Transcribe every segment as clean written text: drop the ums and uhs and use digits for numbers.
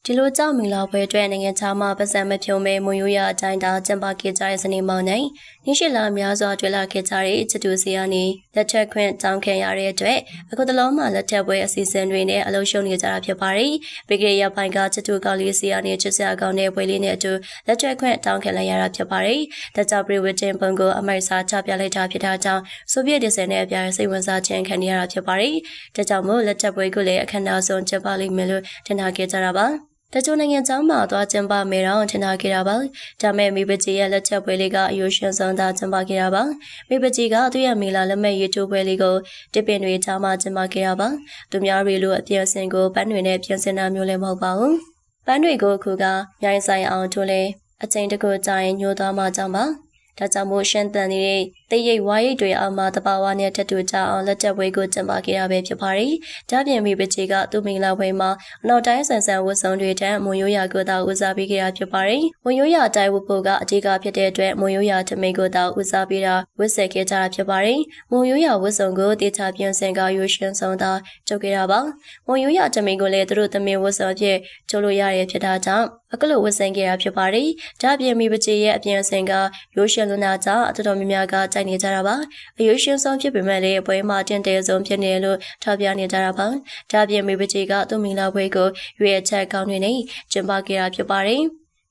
ဒီလိုကြောင့်မင်္ဂလာပွဲအတွက်နိုင်ငံခြားမှာပတ်စံမဖြုံမဲ့မွန်ရိုးရအတိုင်းသာကျင်းပခဲ့ကြတဲ့စနေမောင်နိုင်ညရှိလာများစွာတွေ့လာခဲ့ကြတဲ့ချစ်သူစီကနေလက်ထက်ခွင့်တောင်းခံရတဲ့အတွက်အခုတလုံးမှာလက်ထက်ပွဲအစီအစဉ်တွေနဲ့အလုံးရှုံနေကြတာဖြစ်ပါတယ်။ပေကရပိုင်းကချစ်သူကောင်းလေးစီကနေချစ်စရာကောင်းတဲ့ပွဲလေးနဲ့အတူလက်ထက်ခွင့်တောင်းခံလိုက်ရတာဖြစ်ပါတယ်။တကြပရိဝတင်ပုံကိုအမိုက်စားချပြလိုက်တာဖြစ်တာကြောင့်ဆိုဗီယက်ဒေသနဲ့အပြားစိတ်ဝင်စားခြင်းခံနေရတာဖြစ်ပါတယ်။ဒါကြောင့်မို့လက်ထက်ပွဲကိုလည်းအခမ်းအနားဆုံးကျင်းပလိမ့်မယ်လို့ထင်ထားခဲ့ကြတာပါ။တချို့နိုင်ငံကျောင်းမှာသွားကျင်းပမယ်တော့ထင်ထားခဲ့တာပါ။ဒါမဲ့မိဘကြီးရဲ့လက်ချက်ပွဲလေးကအယိုရှင်ဆုံးသာကျင်းပခဲ့တာပါ။မိဘကြီးကသူ့ရဲ့မီလာလက်မဲ့ရေးထိုးပွဲလေးကိုတစ်ပင်တွေကြားမှာကျင်းပခဲ့တာပါ။သူများတွေလိုအပြည့်အစုံကိုပန်းတွေနဲ့ပြင်ဆင်တာမျိုးလည်းမဟုတ်ပါဘူး။ပန်းတွေကိုအခုကမြိုင်ဆိုင်အောင်ထိုးလဲအချိန်တကူကြာရင်ညှိုးသွားမှကြောင်းပါ။ဒါကြောင့်မို့ရှင်းတန်နေတဲ့တိတ်ရိတ်ဝါရိတ်တွေအောက်မှာတဘာဝနဲ့ထပ်တူကြအောင်လက်ချက်ပွဲကိုကျင်းပခဲ့ရပဲဖြစ်ပါတယ်။ဒါပြင်မိပချေကသူ့မင်္ဂလာပွဲမှာအနောက်တိုင်းဆန်ဆန်ဝတ်စုံတွေတန်းမွန်ရိုးရာကိုတောက်ဦးစားပေးခဲ့ရဖြစ်ပါတယ်။မွန်ရိုးရာတိုင်းဝတ်ဖို့ကအဓိကဖြစ်တဲ့အတွက်မွန်ရိုးရာထမိန်ကိုတောက်ဦးစားပေးတာဝတ်ဆက်ခဲ့ကြတာဖြစ်ပါတယ်။မွန်ရိုးရာဝတ်စုံကိုတေချာပြင်ဆင်ကရိုးရှင်းဆုံးသာချုပ်ခဲ့တာပါ။မွန်ရိုးရာထမိန်ကိုလည်းသူတို့သမင်ဝတ်စုံအဖြစ်ချုပ်လို့ရရဖြစ်တာကြောင့်အခုလိုဝတ်ဆင်ခဲ့ရဖြစ်ပါတယ်။ဒါပြင်မိပချေရဲ့အပြင်အစင်ကရိုးရှင်းလွန်းတာကြောင့်အတော်များများကကြိုက်နေကြတာပါအယုရှင်ဆုံးဖြစ်ပေမဲ့လည်းပွဲမှာတင်တယ်ဆုံးဖြစ်နေလို့ထောက်ပြနေကြတာပါဒါပြင်မိပကြီးကသူ့မင်္ဂလာပွဲကိုရွေးချက်ကောင်းနေနေကျင်းပခဲ့တာဖြစ်ပါတယ်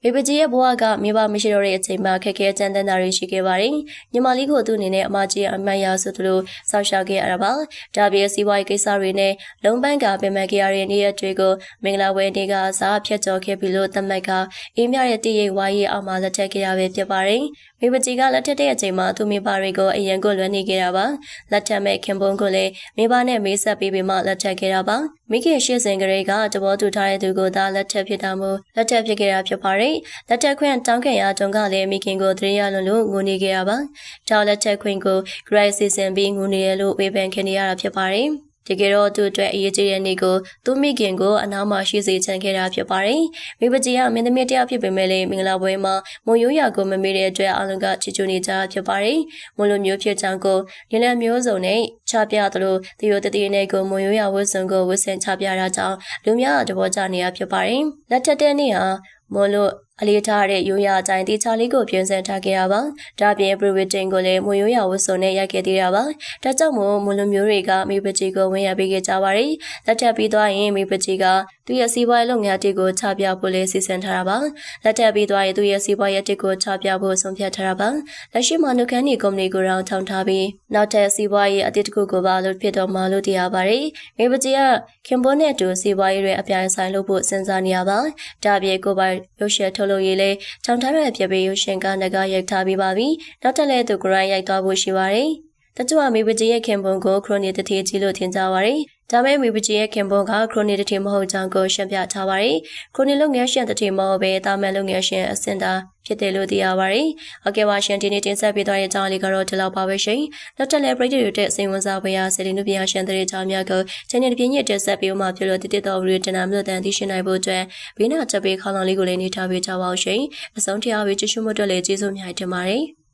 မိပကြီးရဲ့ဘဝကမိဘမရှိတော့တဲ့အချိန်မှာခက်ခဲကြမ်းတမ်းတာတွေရှိခဲ့ပါတယ်။ညီမလေးကိုသူ့အနေနဲ့အမကြီးအမတ်ရဆိုသလိုစောင့်ရှောက်ခဲ့ရတာပါ။ဒါပြင်စီးပွားရေးကိစ္စတွေနဲ့လုံးပန်းကပင်မခဲ့ရတဲ့နေ့ရက်တွေကိုမင်္ဂလာပွဲနေ့ကအစားဖြတ်ကျော်ခဲ့ပြီလို့သတ်မှတ်ကအေးမြတဲ့တည်ရိပ်ဝါးရေးအောက်မှာလက်ထပ်ခဲ့ရပဲဖြစ်ပါတယ်။မိပကြီးကလက်ထက်တဲ့အချိန်မှာသူမိဘတွေကိုအရင်ကလွှမ်းနေခဲ့တာပါ။လက်ထက်မဲ့ခင်ပွန်းကိုလည်းမိဘနဲ့မေးဆက်ပြီးမှလက်ထပ်ခဲ့တာပါ။မိခင်ရှေ့စဉ်ကလေးကတဘောတူထားတဲ့သူကိုသာလက်ထပ်ဖြစ်တာမို့လက်ထပ်ဖြစ်ခဲ့တာဖြစ်ပါတယ်။လက်ထက်ခွင့်တောင်းခံရတုန်းကလည်းမိခင်ကိုတရေရလွန်လို့ငိုနေခဲ့ရပါ။ဒါလက်ထက်ခွင့်ကိုဂရိုက်စီစဉ်ပြီးငိုနေရလို့ဝေဖန်ခံနေရတာဖြစ်ပါတယ်။တကယ်တော့သူ့အတွက်အရေးကြီးတဲ့နေ့ကိုသူ့မိခင်ကိုအနားမှာရှိစေချင်ခဲ့တာဖြစ်ပါတယ်။မိဘကြီးကမင်းသမီးတယောက်ဖြစ်ပေမဲ့လည်းမင်္ဂလာပွဲမှာမွန်ရိုးရာကိုမမေ့တဲ့အတွက်အလုံးကချီချူနေကြဖြစ်ပါတယ်။မွန်လိုမျိုးဖြစ်ချောင်းကိုညီလမျိုးစုံနဲ့ချပြသလိုတရိုတတိနဲ့ကိုမွန်ရိုးရာဝတ်စုံကိုဝတ်ဆင်ချပြတာကြောင့်လူများတဘောကြနေရဖြစ်ပါတယ်။လက်ထက်တဲ့နေ့ဟာမွန်လိုအလေးထားတဲ့ရိုးရာအတိုင်းတီချာလေးကိုပြင်ဆင်ထားခဲ့ရပါ။ဒါပြင်ပရီဝစ်တင်ကိုလည်းမွန်ရိုးရာဝတ်စုံနဲ့ရိုက်ခဲ့သေးတာပါ။ဒါကြောင့်မို့မွန်လူမျိုးတွေကမိပကြီးကိုဝင်ရပေးခဲ့ကြပါရီ။လက်ထပ်ပြီးသွားရင်မိပကြီးကသူ့ရဲ့စီးပွားရေးလုပ်ငန်းတွေကိုချပြဖို့လည်းစီစဉ်ထားတာပါ။လက်ထပ်ပြီးသွားရင်သူ့ရဲ့စီးပွားရေးတစ်ကိုချပြဖို့ဆုံးဖြတ်ထားတာပါ။လက်ရှိမှာနုခန်းဒီကုမ္ပဏီကိုရောင်းထောင်ထားပြီးနောက်ထပ်စီးပွားရေးအသစ်တစ်ခုကိုပါလုပ်ဖြစ်တော့မှလို့တရားပါရီ။မိပကြီးကခင်ပွန်းနဲ့တူစီးပွားရေးတွေအပြိုင်ဆိုင်လုပ်ဖို့စဉ်းစားနေရပါ။ဒါပြင်ကိုပိုင်ရုပ်ရှင်ထုတ်လို့ရေးလေချောင်းထားရဖြစ်ပြီးရုပ်ရှင်ကနဂရိုက်ထားပြီးပါပြီ။နောက်ထပ်လည်းသူဂရိုင်းရိုက်သွားဖို့ရှိပါတယ်။တချို့ကမိပကြီးရဲ့ခင်ပွန်းကိုခရိုနီတတိကြီးလို့ထင်ကြပါတယ်။ဒါပေမဲ့မိပကြီးရဲ့ခင်ပွန်းကခရိုနီတတိမဟုတ်ကြောင်းကိုရှင်းပြထားပါတယ်။ခရိုနီလုပ်ငန်းရှင်တတိမဟုတ်ဘဲတာမန်လုပ်ငန်းရှင်အစင်တာဖြစ်တယ်လို့သိရပါတယ်။ဟုတ်ကဲ့ပါရှင်ဒီနေ့တင်ဆက်ပေးသွားတဲ့အကြောင်းလေးကတော့ဒီလောက်ပါပဲရှင်။နောက်ထပ်လည်းပရိသတ်တွေတဲ့စိန်ဝင်စားဖွယ်ရာစေတီနုပညာရှင်တွေကြောင်းများကိုချိန်နဲ့တပြည့်ညက်တက်ဆက်ပေးမှဖြစ်လို့တည်တော်ဗီဒီယိုတင်နာမျိုးတန်သိရှိနိုင်ဖို့အတွက်ဘေးနာချက်ပေးခေါင်းလောင်းလေးကိုလည်းနေထားပေးကြပါဦးရှင်။အဆုံးတရားဝေးကြည့်ရှုမှုအတွက်လည်းကျေးဇူးများတင်ပါတယ်။